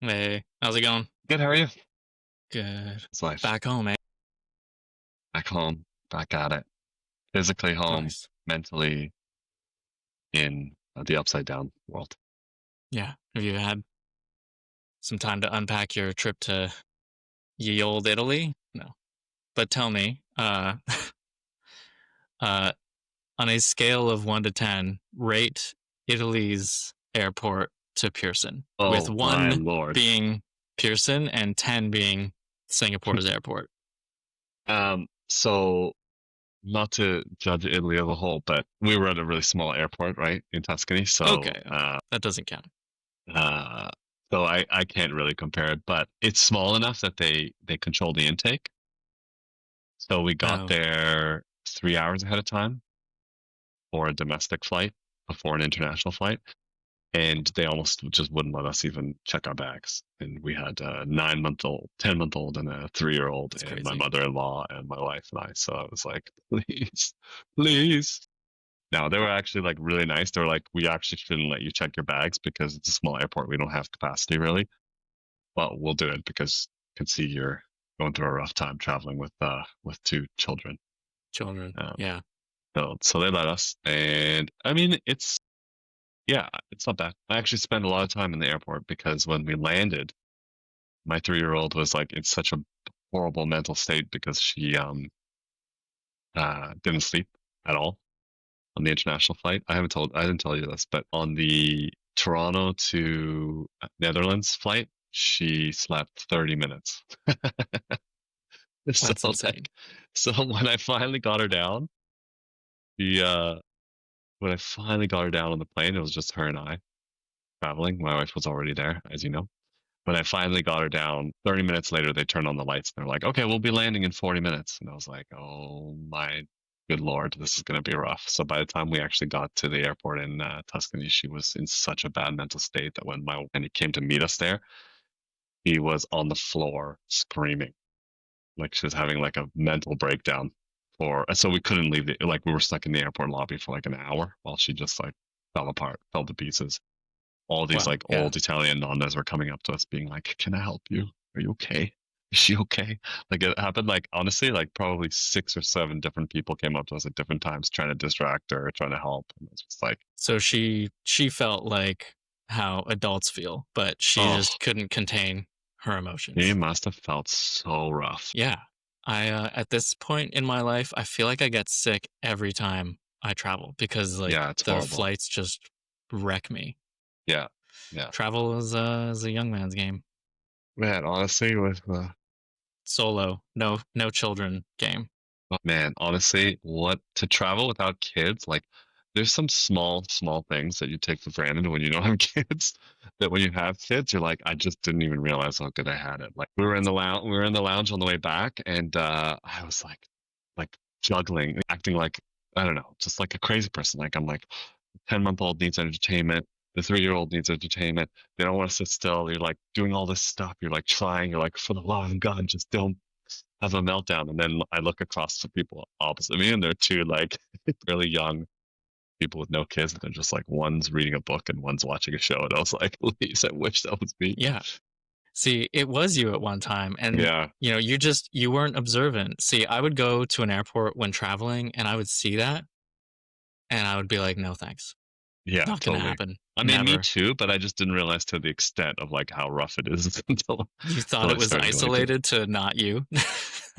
Hey, how's it going? Good, how are you? Good. It's life. Back home, eh? Back home, back at it. Physically home, Nice. mentally in the upside down world. Yeah. Have you had some time to unpack your trip to ye old Italy? No. But tell me, uh, on a scale of 1 to 10, rate Italy's airport to Pearson, with Oh my 1 Lord. being Pearson and 10 being Singapore's airport. So not to judge Italy as a whole, but we were at a really small airport, right, in Tuscany. Okay, okay. That doesn't count. Uh, so I can't really compare it, but it's small enough that they control the intake. So we got Oh, there 3 hours ahead of time for a domestic flight before an international flight. And they almost just wouldn't let us even check our bags. And we had a 9 month old, 10 month old, and a 3 year old, that's and my crazy. mother in law, and my wife and I. So I was like, please, please. Now they were actually like really nice. They were like, we actually shouldn't let you check your bags because it's a small airport. We don't have capacity really, but we'll do it because I can see you're going through a rough time traveling with 2 children. Children. Um, Yeah. so they let us, and I mean yeah, it's not bad. I actually spent a lot of time in the airport because when we landed, my 3 year old was like in such a horrible mental state because she didn't sleep at all on the international flight. I didn't tell you this, but on the Toronto to Netherlands flight, she slept 30 minutes. So That's insane. like, so when I finally got her down, the when I finally got her down on the plane, it was just her and I traveling. My wife was already there, as you know. When I finally got her down, 30 minutes later, they turned on the lights and they're like, okay, we'll be landing in 40 minutes. And I was like, oh my good Lord, this is going to be rough. So by the time we actually got to the airport in Tuscany, she was in such a bad mental state that and he came to meet us there, he was on the floor screaming. Like she was having like a mental breakdown so we couldn't leave like we were stuck in the airport lobby for like an hour while she just like fell apart, fell to pieces. All these Wow. like Yeah. old Italian nonnas were coming up to us being like, can I help you? Are you okay? Is she okay? Like it happened like honestly, like probably 6 or 7 different people came up to us at different times trying to distract her, trying to help. And it's just like, So she felt like how adults feel, but she oh, just couldn't contain her he emotions. must have felt so rough. Yeah. I at this point in my life, I feel like I get sick every time I travel because like Yeah, it's the horrible. flights just wreck me. Yeah. Yeah. Travel is a young man's game. Man, honestly, with Solo, no children game. man, honestly, what to travel without kids, like there's some small things that you take for granted when you don't have kids that when you have kids, you're like, I just didn't even realize how good I had it. Like we were in the lounge on the way back and I was like juggling, acting like I don't know, just like a crazy person. Like I'm like 10-month-old needs entertainment. The 3 year old needs entertainment. They don't want to sit still. You're like doing all this stuff. You're like trying. You're like, for the love of God, just don't have a meltdown. And then I look across to people opposite me, and they're two like really young people with no kids, and they're just like one's reading a book and one's watching a show. And I was like, please, I wish that was me. Yeah. See, it was you at one time and Yeah, you weren't observant. See, I would go to an airport when traveling and I would see that and I would be like, "No, thanks. yeah, Not gonna totally. happen. I mean, me Never." too, but I just didn't realize to the extent of like how rough it is You thought until it I was started going through it. isolated to not you.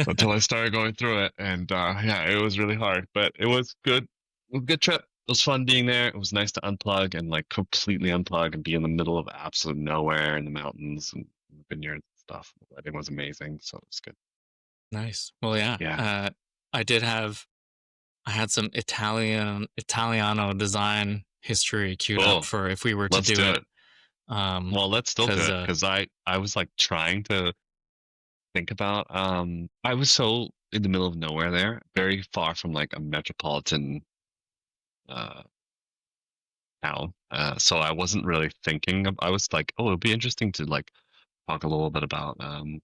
Until I started going through it, and yeah, it was really hard, but it was good. It was a good trip. It was fun being there. It was nice to unplug and like completely unplug and be in the middle of absolute nowhere in the mountains and vineyards and stuff. The wedding was amazing, so it was good. Nice. Well, yeah. Yeah. I did have I had some Italiano design history queued up Cool. for if we were to Let's do do it. it. Well, let's still do Because it because I was like trying to think about. I was so in the middle of nowhere there, very far from like a metropolitan uh town. So I wasn't really thinking I was like, oh, it'd be interesting to like talk a little bit about some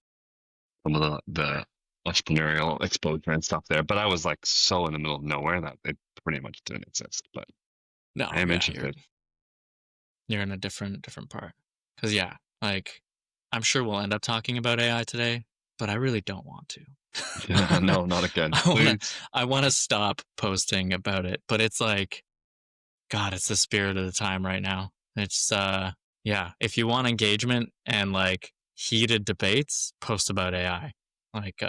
of the entrepreneurial exposure and stuff there. But I was like so in the middle of nowhere that it pretty much didn't exist. But I no, am yeah, you're interested. you're in a different part. Because yeah, like I'm sure we'll end up talking about AI today, but I really don't want to. Yeah, no, not again, I wanna please. I wanna stop posting about it, but it's like, God, it's the spirit of the time right now. It's yeah, if you want engagement and like heated debates, post about AI. Like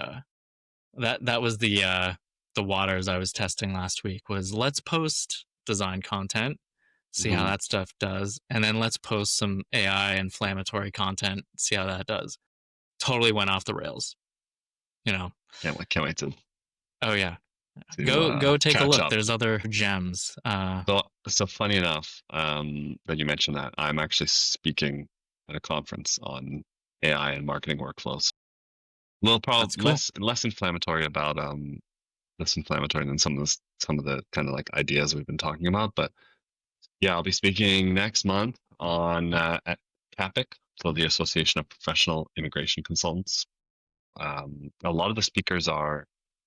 that was the waters I was testing last week was let's post design content, see how Mhm. that stuff does, and then let's post some AI inflammatory content, see how that does. Totally went off the rails, you know. Can't wait Oh yeah. to Go take a catch look. up. There's other gems. So funny enough, that you mentioned that I'm actually speaking at a conference on AI and marketing workflows. Well, That's probably cool. less inflammatory about less inflammatory than some of the kind of like ideas we've been talking about. But yeah, I'll be speaking next month on at CAPIC, so the Association of Professional Immigration Consultants. A lot of the speakers are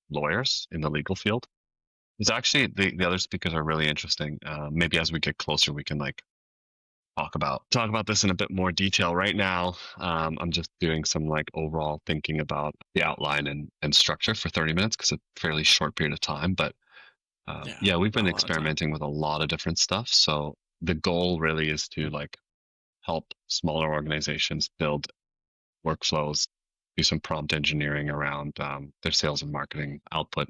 lawyers in the legal field. It's actually the other speakers are really interesting. Maybe as we get closer, we can like talk about this in a bit more detail. Right now, I'm just doing some like overall thinking about the outline and structure for 30 minutes because it's a fairly short period of time. But Yeah, yeah, we've not been a lot of time. experimenting with a lot of different stuff. So the goal really is to like help smaller organizations build workflows, do some prompt engineering around their sales and marketing output,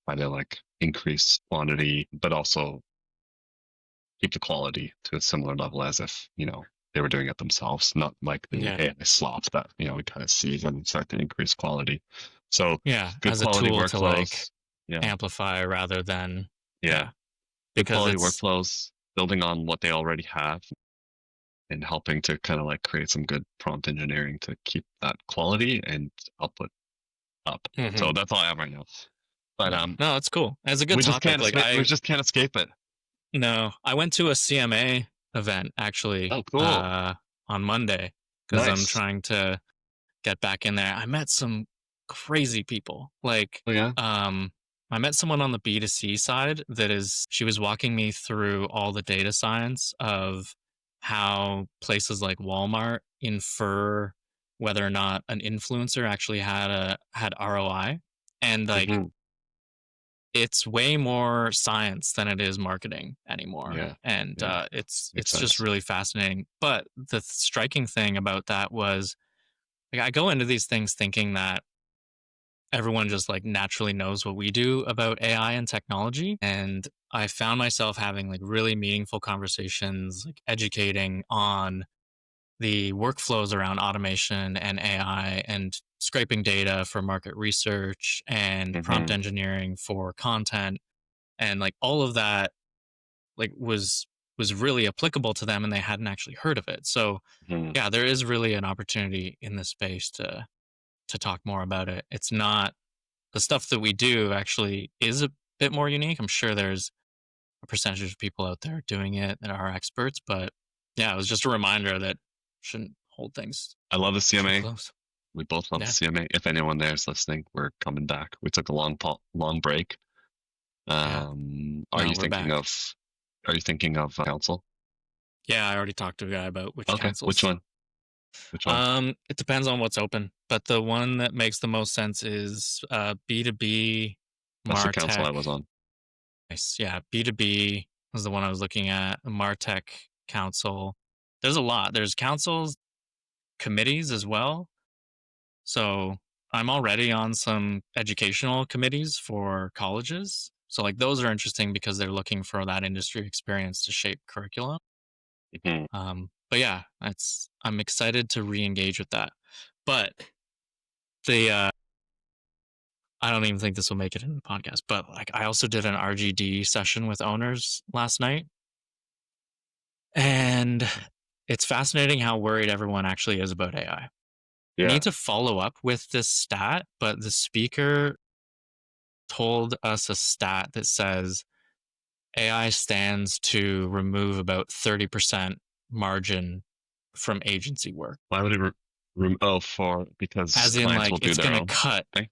try to like increase quantity, but also keep the quality to a similar level as if, they were doing it themselves, not like the Yeah. AI slop that, we kind of see when we start to increase quality. So Yeah, good as a quality tool to like workflows. Yeah. amplify rather than Yeah. yeah, Good because quality it's workflows, building on what they already have and helping to kind of like create some good prompt engineering to keep that quality and output up. So mhm, that's all I have right now. But yeah. No, it's cool. It's a good topic. Like we just can't escape it. no, I went to a CMA event actually Oh, cool. on Monday because I'm Nice. trying to get back in there. I met some crazy people. Like, Oh yeah. I met someone on the B2C side that is, she was walking me through all the data science of how places like Walmart infer whether or not an influencer actually had ROI. And like, Hmm. it's way more science than it is marketing anymore. Yeah. And Yeah. Makes it's just sense. really fascinating. But the striking thing about that was like I go into these things thinking that everyone just like naturally knows what we do about AI and technology. And I found myself having like really meaningful conversations, like educating on the workflows around automation and AI and scraping data for market research and prompt Hmm. engineering for content. And like all of that like was really applicable to them and they hadn't actually heard of it. So Hmm. yeah, there is really an opportunity in this space to talk more about it. It's not the stuff that we do actually is a bit more unique. I'm sure there's a percentage of people out there doing it that are experts, but yeah, it was just a reminder that shouldn't hold things I love the too CMA. close. We both love the Yeah, CMA. If anyone there is listening, we're coming back. We took a long break. yeah. Are No, you we're thinking back. of council? Yeah, I already talked to a guy about which Okay. Which councils. one? Which one? It depends on what's open, but the one that makes the most sense is B2B That's the council Martech. I was on. Nice. Yeah, B2B was the one I was looking at. The Martech Council. There's a lot. There's councils, committees as well. So I'm already on some educational committees for colleges. So like those are interesting because they're looking for that industry experience to shape curriculum. Hmm. But yeah, it's I'm excited to re-engage with that. But the I don't even think this will make it in the podcast. But like I also did an RGD session with owners last night, and it's fascinating how worried everyone actually is about AI. I Yeah. need to follow up with this stat, but the speaker told us a stat that says AI stands to remove about 30% margin from agency work. Why would it oh, because As in clients will like do their own thing?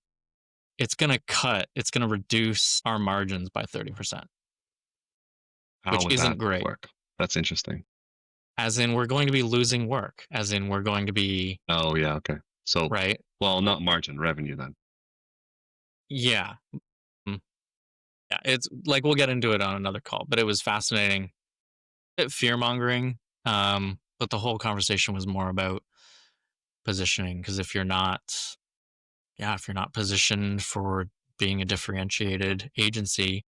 it's going to reduce our margins by 30%, How which would isn't that great. work? That's interesting. as in we're going to be losing work, as in we're going to be Oh, yeah, okay. So, right. well, not margin, revenue then. Yeah. Mm, yeah, it's like we'll get into it on another call, but it was fascinating. Fear mongering. But the whole conversation was more about positioning because if you're not, yeah, if you're not positioned for being a differentiated agency,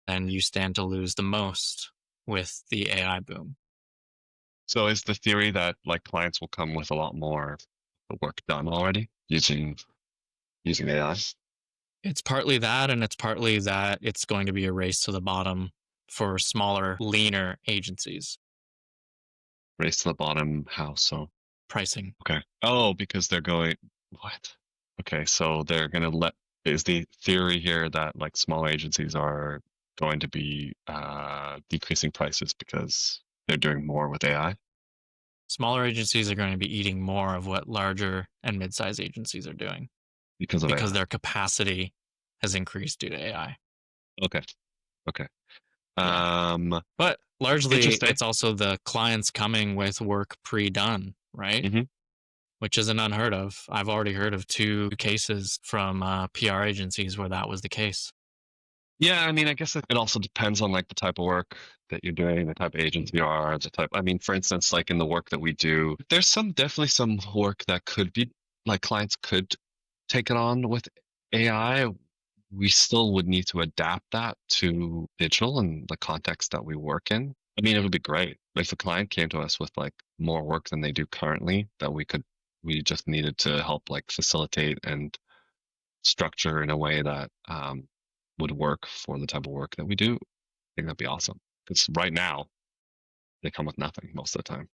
then you stand to lose the most with the AI boom. So is the theory that like clients will come with a lot more work done already using AI? It's partly that, and it's partly that it's going to be a race to the bottom for smaller, leaner agencies. Race to the bottom, how so? Pricing. Okay. Oh, because they're going what? Okay, so they're gonna let is the theory here that like small agencies are going to be decreasing prices because they're doing more with AI Smaller agencies are going to be eating more of what larger and mid-sized agencies are doing because of because AI. their capacity has increased due to AI. Okay. Okay. Yeah. Um But largely, Interesting. it's also the clients coming with work pre-done, right? Hmm. Which isn't unheard of. I've already heard of two cases from PR agencies where that was the case. Yeah, I mean, I guess it also depends on like the type of work that you're doing, the type of agent you are, the type. I mean, for instance, like in the work that we do, there's some definitely some work that could be like clients could take it on with AI. We still would need to adapt that to digital and the context that we work in. I mean, it would be great if a client came to us with like more work than they do currently that we just needed to help like facilitate and structure in a way that would work for the type of work that we do. I think that'd be awesome. Because right now they come with nothing most of the time.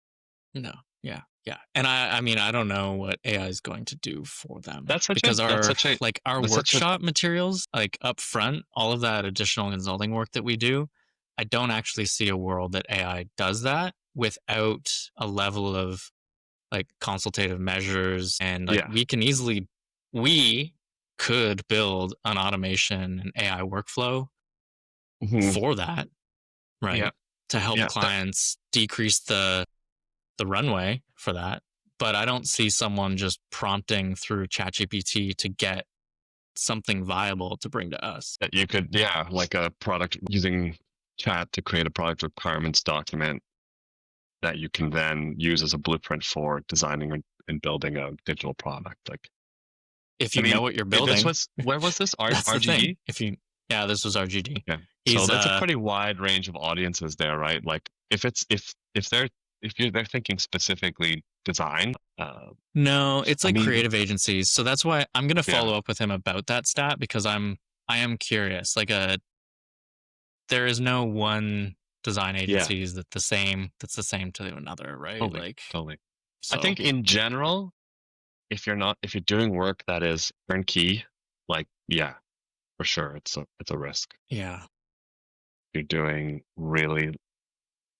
No. Yeah. Yeah. And I mean, I don't know what AI is going to do for them That's such a because that's our such a like our that's such a workshop materials, like up front, all of that additional consulting work that we do, I don't actually see a world that AI does that without a level of like consultative measures and like yeah. we could build an automation and AI workflow Hmm. for that, Yeah. right? To help Yeah. That, clients decrease the runway for that. But I don't see someone just prompting through ChatGPT to get something viable to bring to us. that you could yeah like a product using chat to create a product requirements document that you can then use as a blueprint for designing and building a digital product. Like, If I you know mean, what you're this building, was where was this that's the thing. RGD? If you, yeah, this was RGD. Okay. So He's that's a pretty wide range of audiences there, right? Like if they're they're thinking specifically design, no, it's I like mean, creative agencies. So that's why I'm gonna yeah, follow up with him about that stat because I am curious. Like there is no one design yeah, agencies that's the same to another, right? totally, Like totally. I so think in general, if you're doing work that is turnkey, like yeah, for sure, it's a risk. yeah. You're doing really,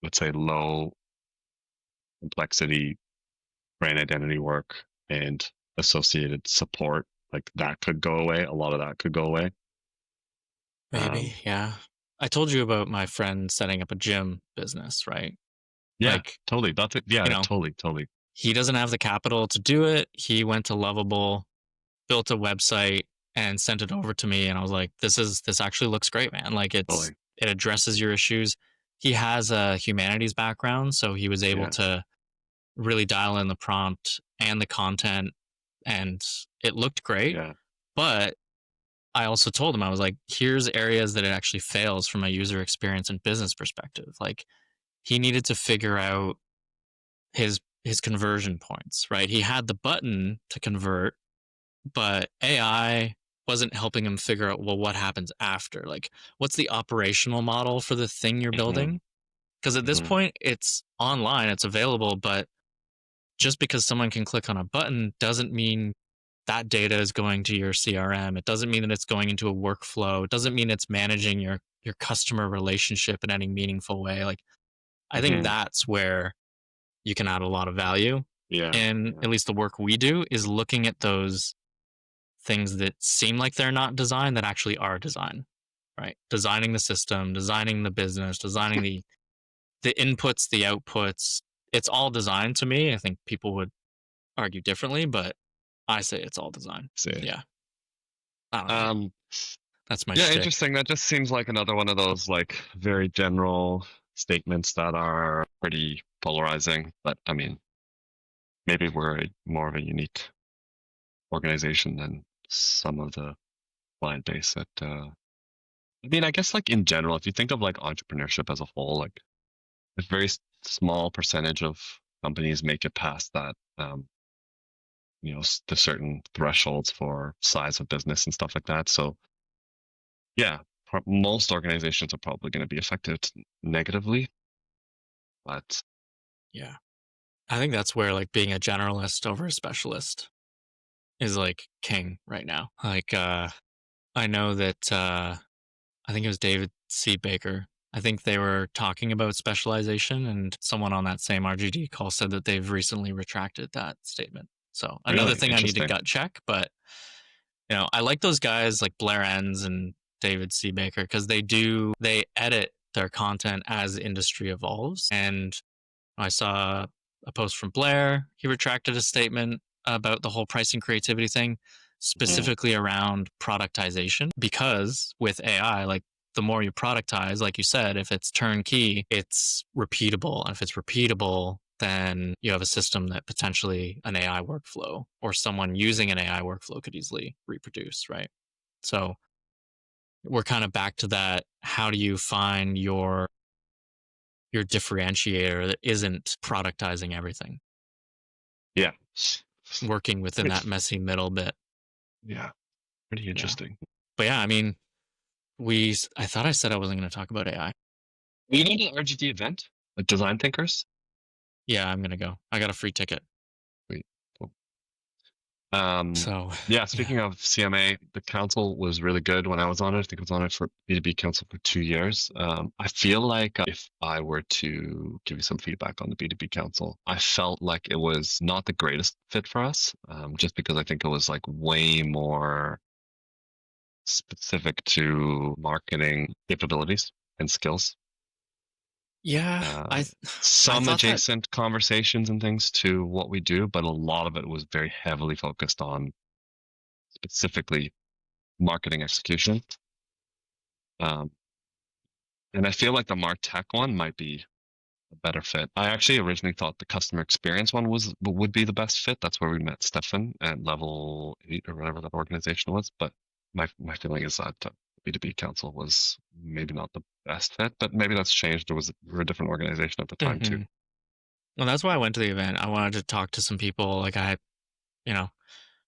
let's say, low complexity brand identity work and associated support, like that could go away. A lot of that could go away. Maybe, Um, yeah. I told you about my friend setting up a gym business, right? yeah, Like, totally. That's it. you Yeah, know, totally, totally, he doesn't have the capital to do it. He went to Lovable, built a website, and sent it over to me. And I was like, this actually looks great, man. Like totally. it addresses your issues. He has a humanities background, so he was able Yeah, to really dial in the prompt and the content, and it looked great. yeah. But I also told him, I was like, here's areas that it actually fails from a user experience and business perspective. Like he needed to figure out his conversion points, right? He had the button to convert, but AI wasn't helping him figure out, well, what happens after? Like, what's the operational model for the thing you're Hmm. building? Because at this Hmm. point, it's online, it's available, but just because someone can click on a button doesn't mean that data is going to your CRM. It doesn't mean that it's going into a workflow. It doesn't mean it's managing your customer relationship in any meaningful way. Like I think Hmm. that's where you can add a lot of value. Yeah, And yeah. at least the work we do is looking at those things that seem like they're not design that actually are design, right? Designing the system, designing the business, designing the inputs, the outputs, it's all design to me. I think people would argue differently, but I say it's all design. See. Yeah, I don't know. Um, That's my yeah, shtick. interesting. That just seems like another one of those like very general statements that are pretty polarizing. But I mean, maybe we're more of a unique organization than some of the client base that I mean, I guess like in general, if you think of like entrepreneurship as a whole, like a very small percentage of companies make it past that, the certain thresholds for size of business and stuff like that. So yeah, most organizations are probably going to be affected negatively, but Yeah, I think that's where like being a generalist over a specialist is like king right now. Like, I know that I think it was David C. Baker. I think they were talking about specialization, and someone on that same RGD call said that they've recently retracted that statement. So another really thing I need to interesting. gut check, but I like those guys like Blair Enns and David C. Baker because they edit their content as the industry evolves. And I saw a post from Blair. He retracted a statement about the whole pricing creativity thing, Mhm. specifically around productization. Because with AI, like the more you productize, like you said, if it's turnkey, it's repeatable. And if it's repeatable, then you have a system that potentially an AI workflow or someone using an AI workflow could easily reproduce, right? So we're kind of back to that. How do you find your differentiator that isn't productizing everything, Yeah. working within that messy middle bit. Yeah, pretty Yeah. interesting. But yeah, I mean, I thought I said I wasn't going to talk about AI. You know the RGD event, like Design Thinkers? Yeah, I'm going to go. I got a free ticket. Wait. Um, So yeah, yeah. speaking of CMA, the council was really good when I was on it. I think I was on it for B2B council for 2 years. I feel like if I were to give you some feedback on the B2B council, I felt like it was not the greatest fit for us, just because I think it was like way more specific to marketing capabilities and skills. Yeah, Uh, I some thought that. adjacent conversations and things to what we do, but a lot of it was very heavily focused on specifically marketing execution. Um, and I feel like the MarTech one might be a better fit. I actually originally thought the customer experience one would be the best fit. That's where we met Stefan at level 8 or whatever that organization was. But my feeling is that B2B Council was maybe not the best fit, but maybe that's changed. We're a different organization at the time too. Mhm. Well, that's why I went to the event. I wanted to talk to some people. Like you know,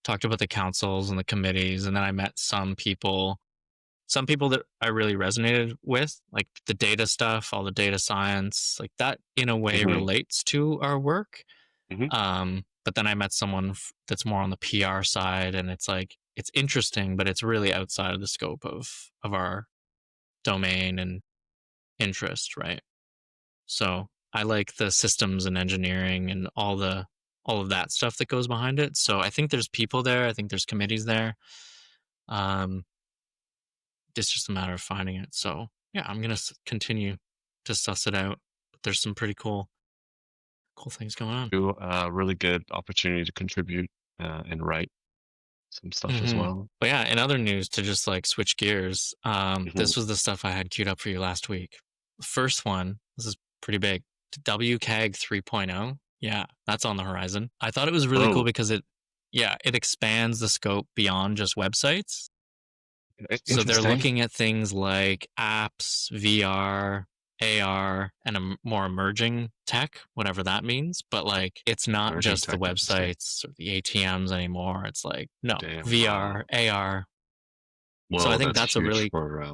talked about the councils and the committees, and then I met some people that I really resonated with, like the data stuff, all the data science, like that in a way Hmm. relates to our work. Hmm. But then I met someone that's more on the PR side, and it's like it's interesting, but it's really outside of the scope of our domain and interest, right? So I like the systems and engineering and all of that stuff that goes behind it. So I think there's people there. I think there's committees there. Um, it's just a matter of finding it. So yeah, I'm gonna continue to suss it out. But there's some pretty cool things going on. A really good opportunity to contribute and write some stuff as Hmm. well. But yeah, in other news, to just like switch gears, Hmm. this was the stuff I had queued up for you last week. First one, this is pretty big. WCAG 3.0. Yeah, that's on the horizon. I thought it was really cool Oh, because it expands the scope beyond just websites. So they're interesting. looking at things like apps, VR, AR, and more emerging tech, whatever that means. But like, it's not Emerging just the tech, interesting. websites or the ATMs anymore. It's like, no, Damn, wow. VR, AR. So I Whoa, think that's that's a huge really, for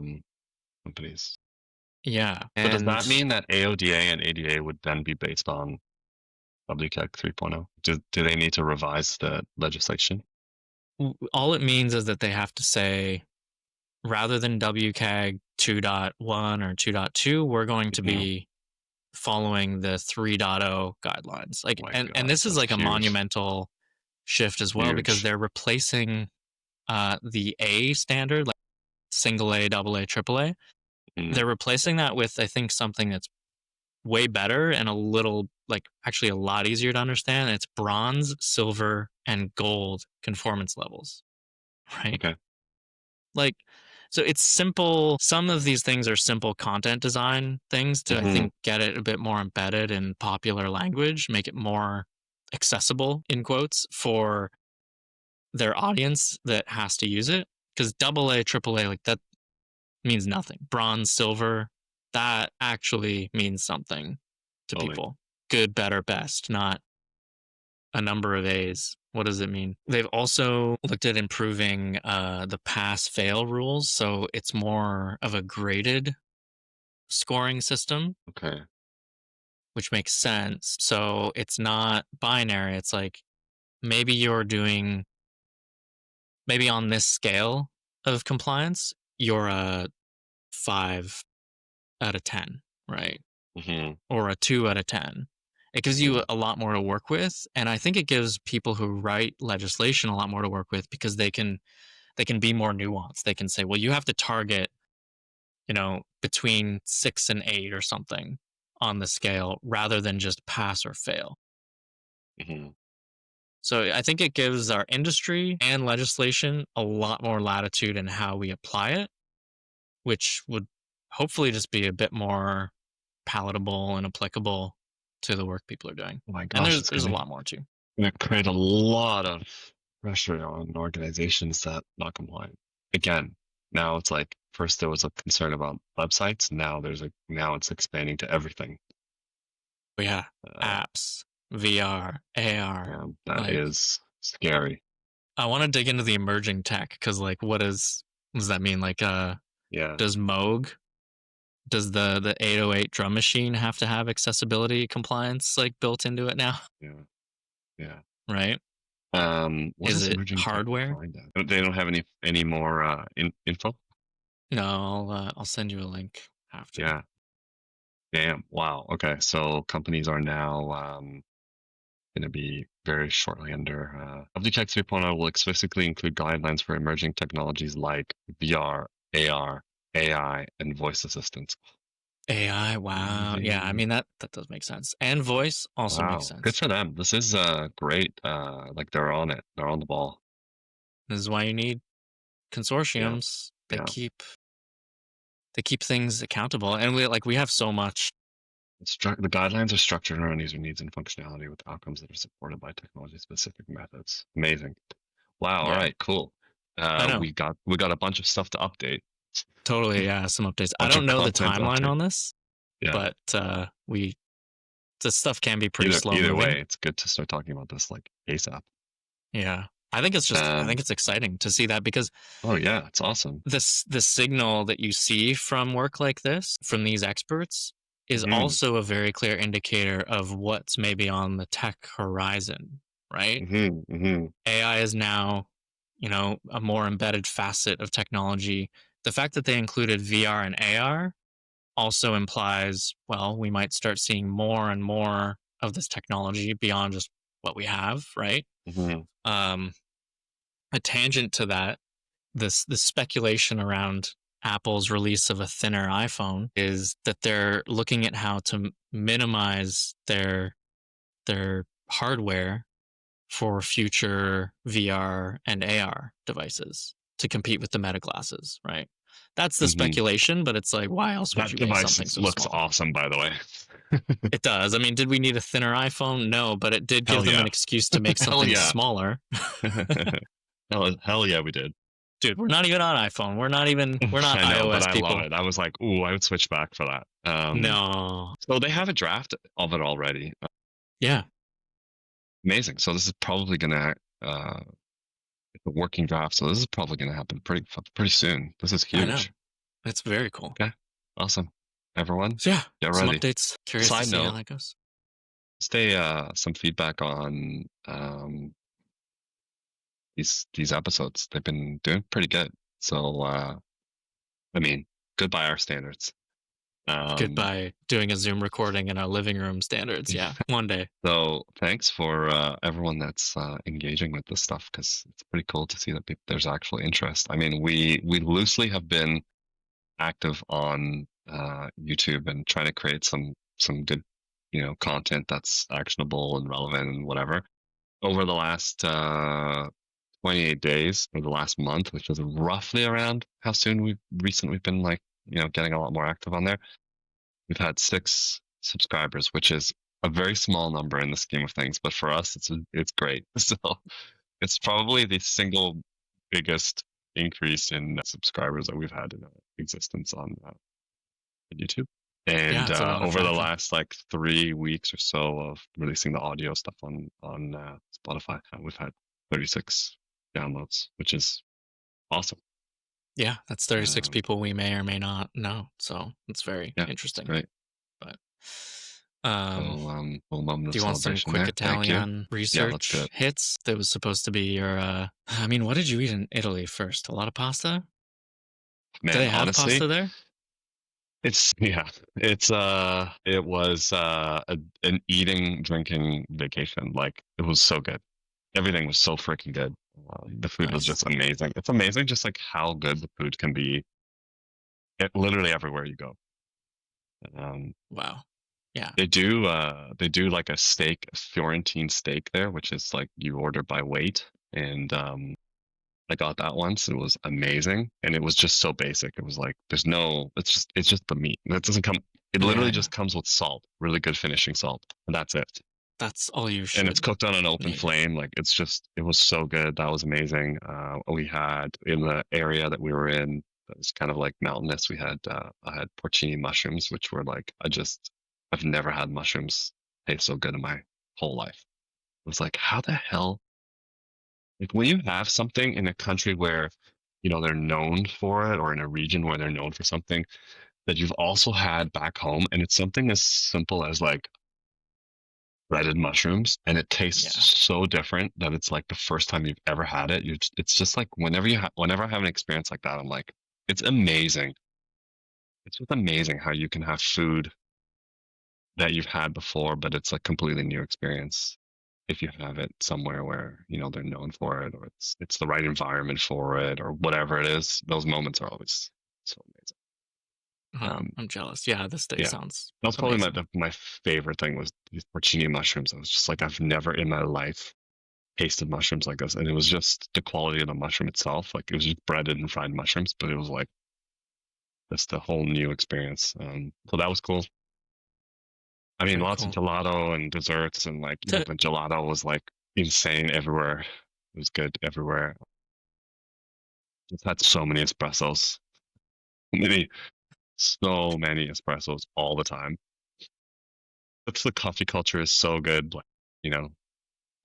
companies. yeah. So does And that mean that AODA and ADA would then be based on WCAG 3.0? Do they need to revise the legislation? all it means is that they have to say, rather than WCAG 2.1 or 2.2, we're going to Hmm. be following the 3.0 guidelines. Like, My and God, this is that's like a huge, monumental shift as well because huge. they're replacing the A standard, like single A, double A, triple A. Mm, They're replacing that with, I think, something that's way better and a little like actually a lot easier to understand. It's bronze, silver, and gold conformance levels, right? Okay. Like, so it's simple. Some of these things are simple content design things to, I Hmm. think, get it a bit more embedded in popular language, make it more accessible, in quotes, for their audience that has to use it. Because double A, triple A, like that means nothing. Bronze, silver, that actually means something to Totally. people. Good, better, best, not a number of A's. What does it mean? They've also looked at improving the pass fail rules. So it's more of a graded scoring system, Okay. which makes sense. So it's not binary. It's like maybe you're doing, maybe on this scale of compliance, you're a 5 out of 10, right? Hmm. Or a 2 out of 10. It gives Hmm. you a lot more to work with. And I think it gives people who write legislation a lot more to work with because they can be more nuanced. They can say, well, you have to target, between 6 and 8 or something on the scale rather than just pass or fail. Hmm. So I think it gives our industry and legislation a lot more latitude in how we apply it, which would hopefully just be a bit more palatable and applicable to the work people are doing. Oh my And gosh, there's it's there's a lot more too. gonna create a lot of pressure on organizations that not compliant. Again, now it's like first there was a concern about websites. Now it's expanding to everything. But yeah, Uh, apps, VR, AR. that Like, is scary. I want to dig into the emerging tech because, like, what does that mean? Like, Yeah. does Moog, does the 808 drum machine have to have accessibility compliance like built into it now? Yeah. Yeah. Right? What Is is it emerging tech hardware? behind that? They don't have any more info. No, I'll send you a link after. Yeah. Damn. Wow. Okay. So companies are now going to be very shortly under. WCAG 3.0 will explicitly include guidelines for emerging technologies like VR, AR, AI, and voice assistants. AI, wow. Yeah, I Amazing. mean that does make sense. And voice also makes Wow. Good sense. for them. This is great. Like they're on it. They're on the ball. This is why you need Yeah. consortiums. They Yeah. keep things accountable. And we have so much. The guidelines are structured around user needs and functionality with outcomes that are supported by technology-specific methods. Amazing. Wow. All Yeah. right. Cool. I know. We got a bunch of stuff to update. Totally, yeah, some updates. I Bunch don't of know the content to timeline update. on this, Yeah. but we this stuff can be pretty Either slow either moving. way, it's good to start talking about this like ASAP. Yeah. I think Um. it's exciting to see that because Oh yeah, it's awesome. the signal that you see from work like this, from these experts, is Hmm. also a very clear indicator of what's maybe on the tech horizon, right? Hmm. Hmm. AI is now, a more embedded facet of technology. The fact that they included VR and AR also implies, well, we might start seeing more and more of this technology beyond just what we have, right? Hmm. Um, a tangent to that, this speculation around Apple's release of a thinner iPhone is that they're looking at how to minimize their hardware for future VR and AR devices to compete with the Meta glasses, right? That's the Hmm. speculation, but it's like, why else would That you make device something so looks small? awesome, by the way. It does. I mean, did we need a thinner iPhone? No, but it did give Hell them yeah. an excuse to make Hell something yeah. smaller. Hell yeah, we did. Dude, we're not even on iPhone. We're not I know, but iOS I love people. it. I was like, ooh, I would switch back for that. No. So they have a draft of it already. Yeah, Amazing. So this is probably gonna it's a working draft. So this is probably gonna happen pretty soon. This is I know. huge. It's very cool. Okay, awesome. Everyone, So yeah, get some ready. updates. Curious to Side see how note, that goes. stay some feedback on these episodes. They've been doing pretty good. So I mean, good by our standards. Um, Goodbye doing a Zoom recording in our living room standards. Yeah, one day. so thanks for everyone that's engaging with this stuff because it's pretty cool to see that there's actual interest. I mean, we loosely have been active on YouTube and trying to create some good content that's actionable and relevant and whatever. Over the last 28 days, or the last month, which is roughly around how soon we've been like, getting a lot more active on there. We've had 6 subscribers, which is a very small number in the scheme of things, but for us, it's great. So it's probably the single biggest increase in subscribers that we've had in existence on YouTube. Yeah, And it's a lot of over the traction. last like 3 weeks or so of releasing the audio stuff on Spotify, we've had 36 downloads, which is awesome. Yeah, that's 36 Um, people we may or may not know. So it's very yeah, it's interesting. great. But um, Full moment of do you want some celebration quick there. Thank you. Italian Yeah, let's do research it. hits? That was supposed to be your. I mean, what did you eat in Italy first? A lot of pasta? Do Man, they have honestly, pasta there? it was an eating drinking vacation. Like it was so good. Everything was so freaking good. The food was Nice. just amazing. It's amazing just like how good the food can be literally everywhere you go. Um, Wow. Yeah. they do like a steak, a Florentine steak there, which is like you order by weight. And I got that once. It was amazing, and it was just so basic. It was like there's no. It's just the meat. That doesn't come. It Yeah. literally Yeah. just comes with salt, really good finishing salt, and that's it. That's all you And it's should cooked on an open need. flame. Like it was so good. That was amazing. We had in the area that we were in, that was kind of like mountainous. I had porcini mushrooms, which were like I've never had mushrooms taste so good in my whole life. It was like, how the hell? Like when you have something in a country where, they're known for it, or in a region where they're known for something that you've also had back home, and it's something as simple as like breaded mushrooms, and it tastes Yeah. so different that it's like the first time you've ever had it. It's just like whenever I have an experience like that, I'm like, it's amazing. It's just amazing how you can have food that you've had before, but it's a completely new experience if you have it somewhere where they're known for it, or it's the right environment for it, or whatever it is. Those moments are always so amazing. Huh, I'm jealous. Yeah, this steak Yeah, sounds that was probably amazing. my favorite thing was these porcini mushrooms. I was just like, I've never in my life tasted mushrooms like this, and it was just the quality of the mushroom itself. Like it was just breaded and fried mushrooms, but it was like just a whole new experience. So that was cool. I mean, Very lots of cool. gelato and desserts, and like the gelato was like insane everywhere. It was good everywhere. Just had so many espressos, many, so many espressos all the time. That's the coffee culture is so good. Like, you know,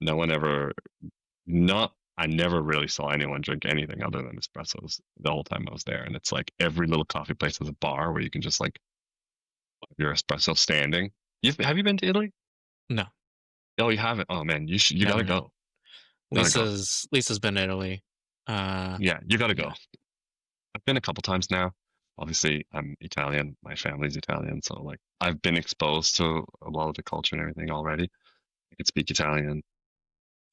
no one ever, not, I never really saw anyone drink anything other than espressos the whole time I was there. And it's like every little coffee place has a bar where you can just like have your espresso standing. Have you been to Italy? No, Oh, you haven't. Oh man, you no, gotta no, no. go. Gotta go. Lisa's been to Italy. Uh, Yeah, you gotta go. yeah. I've been a couple times now. Obviously, I'm Italian. My family's Italian, so like I've been exposed to a lot of the culture and everything already. I can speak Italian,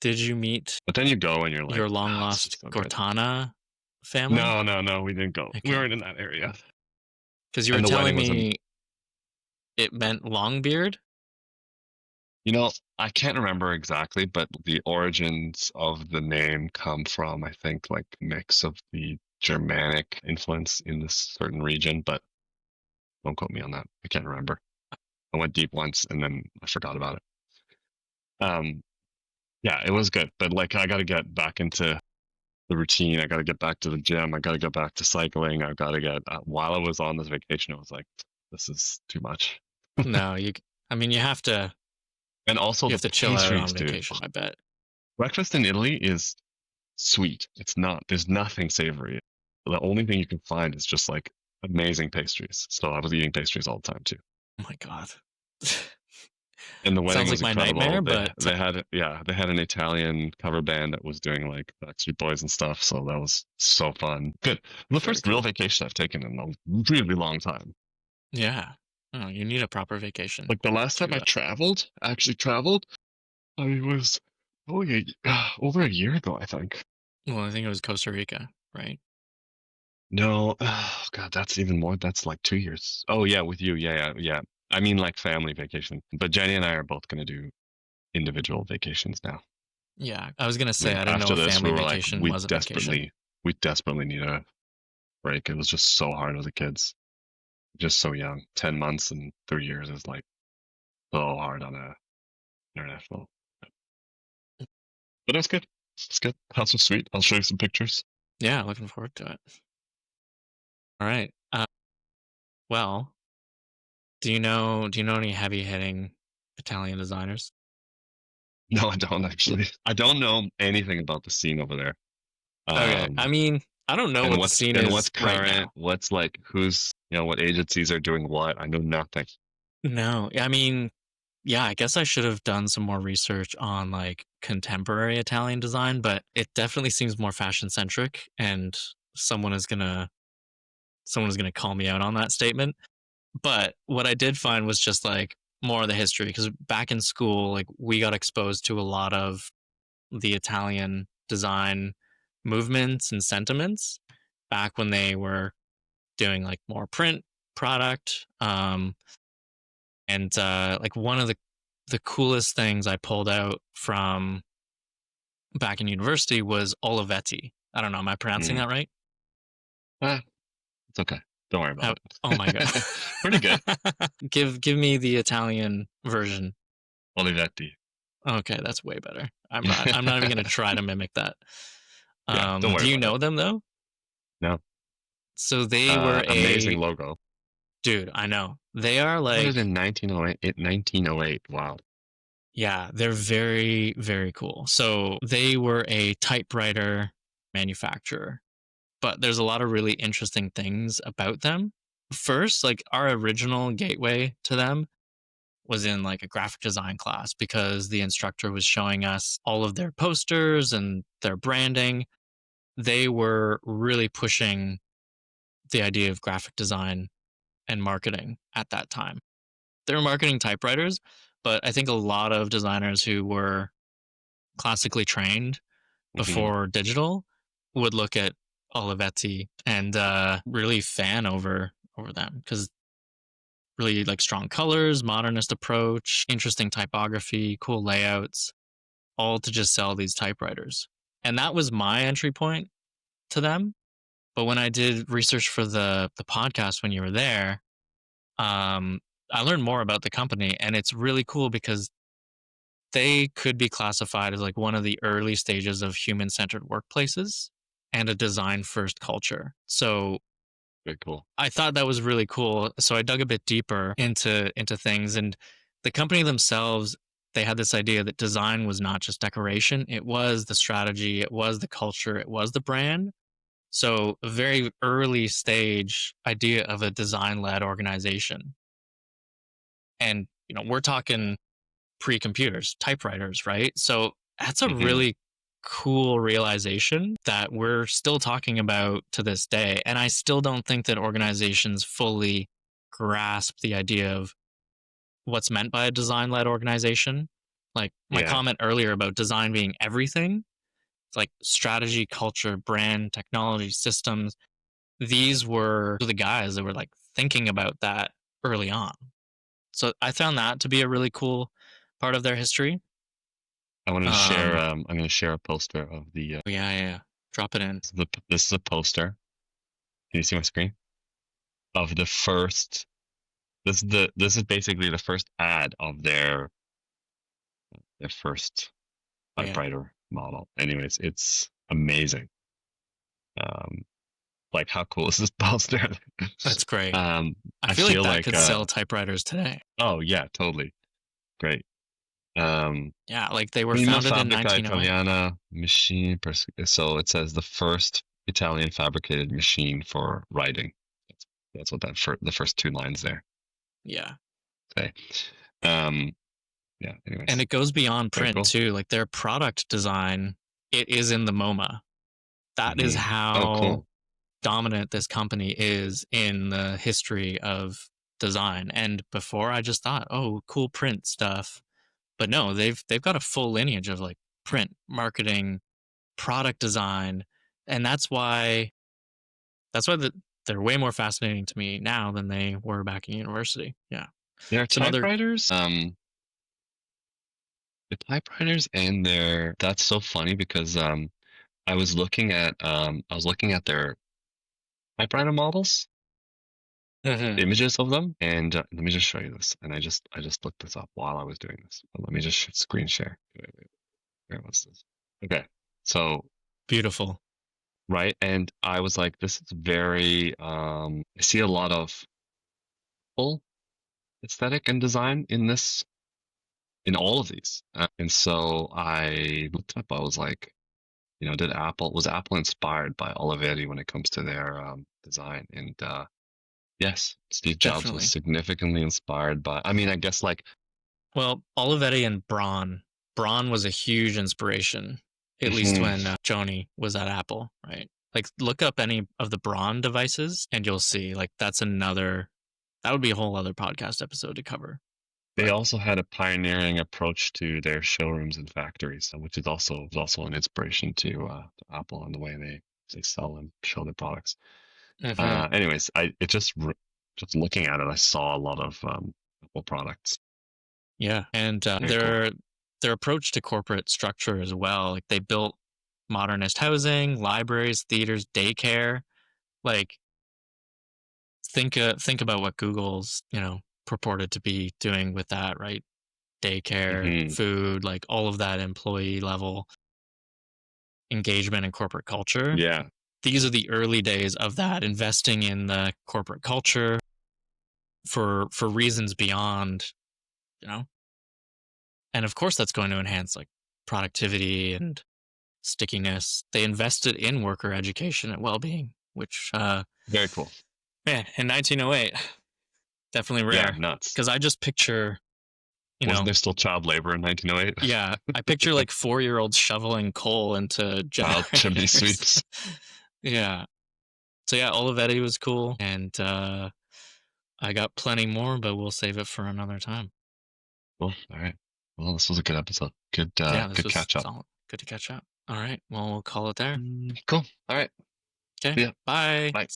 Did you meet but then you go and you're like, your long oh, this is lost so good. Gortana family? No, no, no, we didn't go. We Okay, weren't in that area. because you were And the telling wedding was, me it meant Longbeard. I can't remember exactly, but the origins of the name come from, I think, like mix of the Germanic influence in this certain region, but don't quote me on that. I can't remember. I went deep once and then I forgot about it. Yeah, it was good, but like I got to get back into the routine. I got to get back to the gym. I got to get back to cycling. I got to get while I was on this vacation, I was like, this is too much. No, I mean, And also you the have to chill out on pastries, dude. vacation. I bet. Breakfast in Italy is sweet. It's not. There's nothing savory. The only thing you can find is just like amazing pastries. So I was eating pastries all the time too. Oh my god. And the wedding Sounds like was my incredible. nightmare, They but they had they had an Italian cover band that was doing like Backstreet Boys and stuff. So that was so fun. Good. The very first real cool. vacation I've taken in a really long time. Yeah. Oh, you need a proper vacation Like the last time to. I actually traveled, I was over a year ago, I think. Well, I think it was Costa Rica, right? No, oh God, that's even more. That's like 2 years. Oh yeah, with you, yeah, yeah, yeah. I mean like family vacation. But Jenny and I are both gonna do individual vacations now. Yeah, I was gonna say Like I didn't know after a this, we family were like, vacation was a vacation. we desperately need a break. It was just so hard with the kids, just so young. 10 months and 3 years is like so hard on a international. But that's good. It's good. House was sweet. I'll show you some pictures. Yeah, looking forward to it. All right. Well, do you know any heavy hitting Italian designers? No, I don't actually. I don't know anything about the scene over there. Okay. I Um, mean, I don't know what the scene what's is right current? now. What's like who's what agencies are doing what? I know nothing. No, I mean, yeah, I guess I should have done some more research on like contemporary Italian design, but it definitely seems more fashion centric and someone is gonna someone is gonna call me out on that statement. But what I did find was just like more of the history because back in school, like we got exposed to a lot of the Italian design movements and sentiments back when they were doing like more print product. And like one of the coolest things I pulled out from back in university was Olivetti. I don't know, am I pronouncing Mm. that right? Ah, it's okay. Don't worry How, about oh my god. it. Pretty good. Give me the Italian version. Olivetti. Okay, that's way better. I'm not even gonna try to mimic that. Yeah, don't worry Do you about it. know them though? No. So they were Amazing a logo. dude, I know. They are Started like in 1908. 1908. Wow. yeah, they're very, very cool. So they were a typewriter manufacturer, but there's a lot of really interesting things about them. First, like our original gateway to them was in like a graphic design class because the instructor was showing us all of their posters and their branding. They were really pushing the idea of graphic design and marketing at that time. They were marketing typewriters, but I think a lot of designers who were classically trained Hmm. before digital would look at Olivetti and really fan over them because really like strong colors, modernist approach, interesting typography, cool layouts, all to just sell these typewriters. And that was my entry point to them. But when I did research for the podcast when you were there, um, I learned more about the company, and it's really cool because they could be classified as like one of the early stages of human centered workplaces and a design first culture. So Very cool. I thought that was really cool. So I dug a bit deeper into things, and the company themselves, they had this idea that design was not just decoration, it was the strategy, it was the culture, it was the brand. So a very early stage idea of a design led organization. And we're talking pre-computers, typewriters, right? So that's a Hmm. really cool realization that we're still talking about to this day. And I still don't think that organizations fully grasp the idea of what's meant by a design led organization. Like my Yeah. comment earlier about design being everything, it's like strategy, culture, brand, technology, systems. These were the guys that were like thinking about that early on. So I found that to be a really cool part of their history. I want to share. Um, I'm going to share a poster of the. yeah, yeah, yeah. Drop it in. This is a poster. Can you see my screen? Of the first. This is basically the first ad of their first Oh yeah, typewriter model. Anyways, it's amazing. Um, like how cool is this poster? that's great. um, I I feel like feel that like could sell typewriters today. oh yeah, totally great. Um, Yeah, like they were Prima founded in fabbrica 1908. italiana machine. So it says the first Italian fabricated machine for writing. That's what the first two lines there Yeah. say. Um, yeah. And Anyways, it goes beyond very print cool. too. Like their product design, it is in the MoMA. That is Hmm. Oh, how cool. dominant this company is in the history of design. And before I just thought, oh, cool print stuff. But no, they've got a full lineage of like print, marketing, product design. And that's why they're way more fascinating to me now than they were back in university. Yeah. There are Some other typewriters. The typewriters and their that's so funny because I was looking at their typewriter models, Mhm. images of them, and let me just show you this. And I just looked this up while I was doing this. But let me just screen share. Wait, where was this? Okay, so Beautiful. right, and I was like, this is very. I see a lot of full aesthetic and design in this in all of these, and so I looked up. I was like, did Apple was Apple inspired by Olivetti when it comes to their design? And yes, Steve Jobs was Definitely. significantly inspired by. I mean, I guess like, Well, Olivetti and Braun. Braun was a huge inspiration, at least mhm, when Joni was at Apple, right? Like, look up any of the Braun devices, and you'll see. Like, that would be a whole other podcast episode to cover. they But also had a pioneering approach to their showrooms and factories, which is also an inspiration to Apple and the way they sell and show their products. mhm. Anyways, just looking at it, I saw a lot of Apple products. Yeah, and Very cool. their approach to corporate structure as well. Like, they built modernist housing, libraries, theaters, daycare. Like, think about what Google's purported to be doing with that, right? Daycare, Hmm. food, like all of that employee level engagement and corporate culture. Yeah, These are the early days of that, investing in the corporate culture for reasons beyond, you know. And of course that's going to enhance like productivity and stickiness. They invested in worker education and well-being, which very cool. man, in 1908, definitely Yeah, rare. nuts. Cuz I just picture, you Wasn't know, there still child labor in 1908? yeah, I picture like 4-year-olds shoveling coal into Child chimney generators. sweeps. Yeah. So yeah, Olivetti was cool, and I got plenty more, but we'll save it for another time. Cool. All right. Well, this was a good episode. Yeah, this Good was catch up. solid. Good to catch up. All right, well, we'll call it there. Cool. All right. Okay, See ya. bye. Bye.